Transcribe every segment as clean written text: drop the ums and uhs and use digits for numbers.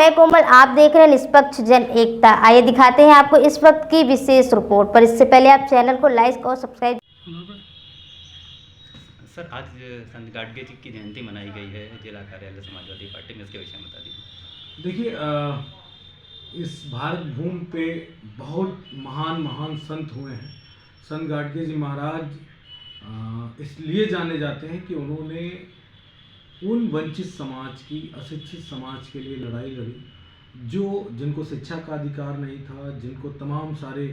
मैं कोमल, आप देख रहे हैं निष्पक्ष जन एकता। आइए दिखाते हैं आपको इस वक्त की विशेष रिपोर्ट। पर इससे पहले आप चैनल को लाइक और सब्सक्राइब। सर, आज संत गाडगे जी की जयंती मनाई गई है जिला कार्यालय समाजवादी पार्टी में, इसके विषय में बता दीजिए। देखिए, इस भारत भूमि पे बहुत महान महान संत हुए हैं। संत गाडगे जी महाराज इसलिए जाने जाते हैं कि उन्होंने उन वंचित समाज की, अशिक्षित समाज के लिए लड़ाई लड़ी, जिनको शिक्षा का अधिकार नहीं था, जिनको तमाम सारे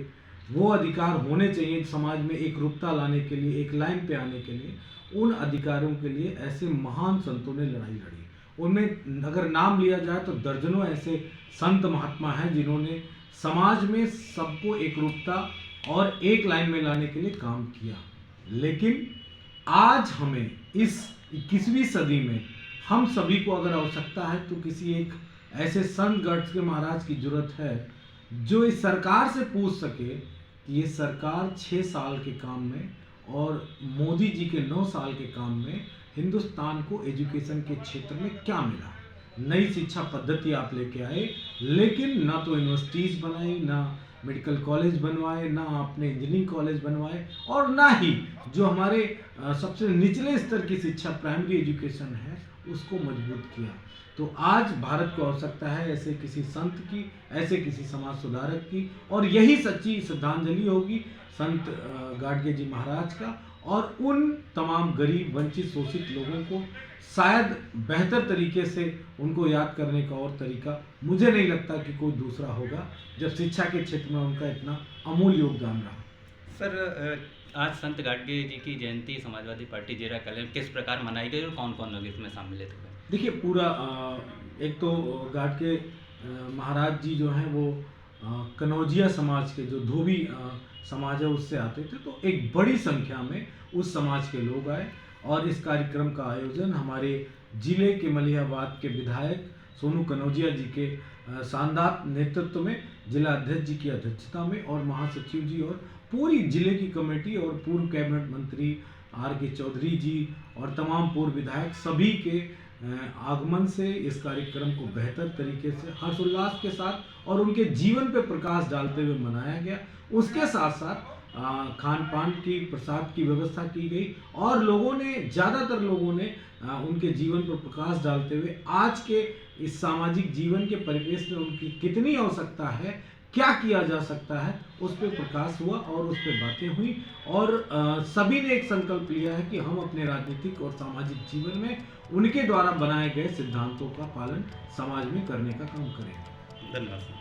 वो अधिकार होने चाहिए समाज में एक रूपता लाने के लिए, एक लाइन पे आने के लिए, उन अधिकारों के लिए ऐसे महान संतों ने लड़ाई लड़ी। उनमें अगर नाम लिया जाए तो दर्जनों ऐसे संत महात्मा हैं जिन्होंने समाज में सबको एक रूपता और एक लाइन में लाने के लिए काम किया। लेकिन आज हमें इस 21वीं सदी में हम सभी को अगर आवश्यकता है तो किसी एक ऐसे संत गाडगे महाराज की जरूरत है जो इस सरकार से पूछ सके कि ये सरकार 6 साल के काम में और मोदी जी के 9 साल के काम में हिंदुस्तान को एजुकेशन के क्षेत्र में क्या मिला। नई शिक्षा पद्धति आप लेके आए, लेकिन ना तो यूनिवर्सिटीज़ बनाई, ना मेडिकल कॉलेज बनवाए, ना आपने इंजीनियरिंग कॉलेज बनवाए, और ना ही जो हमारे सबसे निचले स्तर की शिक्षा प्राइमरी एजुकेशन है उसको मजबूत किया। तो आज भारत को आवश्यकता है ऐसे किसी संत की, ऐसे किसी समाज सुधारक की, और यही सच्ची श्रद्धांजलि होगी संत गाडगे जी महाराज का और उन तमाम गरीब, वंचित, शोषित लोगों को शायद बेहतर तरीके से उनको याद करने का और तरीका मुझे नहीं लगता कि कोई दूसरा होगा, जब शिक्षा के क्षेत्र में उनका इतना अमूल्य योगदान रहा। सर, आज संत गाडगे जी की जयंती समाजवादी पार्टी जिला कार्यालय किस प्रकार मनाई गई और कौन कौन लोग इसमें सम्मिलित हुए? देखिए, पूरा एक तो गाडगे महाराज जी जो हैं वो कनौजिया समाज के, जो धोबी समाज है, उससे आते थे। तो एक बड़ी संख्या में उस समाज के लोग आए और इस कार्यक्रम का आयोजन हमारे जिले के मलिहाबाद के विधायक सोनू कनौजिया जी के शानदार नेतृत्व में, जिला अध्यक्ष जी की अध्यक्षता में, और महासचिव जी और पूरी जिले की कमेटी और पूर्व कैबिनेट मंत्री R.K. चौधरी जी और तमाम पूर्व विधायक सभी के आगमन से इस कार्यक्रम को बेहतर तरीके से हर्षोल्लास के साथ और उनके जीवन पे प्रकाश डालते हुए मनाया गया। उसके साथ साथ खान पान की, प्रसाद की व्यवस्था की गई और ज़्यादातर लोगों ने उनके जीवन पर प्रकाश डालते हुए आज के इस सामाजिक जीवन के परिवेश में उनकी कितनी आवश्यकता है, क्या किया जा सकता है, उस पर प्रकाश हुआ और उस पर बातें हुई। और सभी ने एक संकल्प लिया है कि हम अपने राजनीतिक और सामाजिक जीवन में उनके द्वारा बनाए गए सिद्धांतों का पालन समाज में करने का काम करेंगे। धन्यवाद।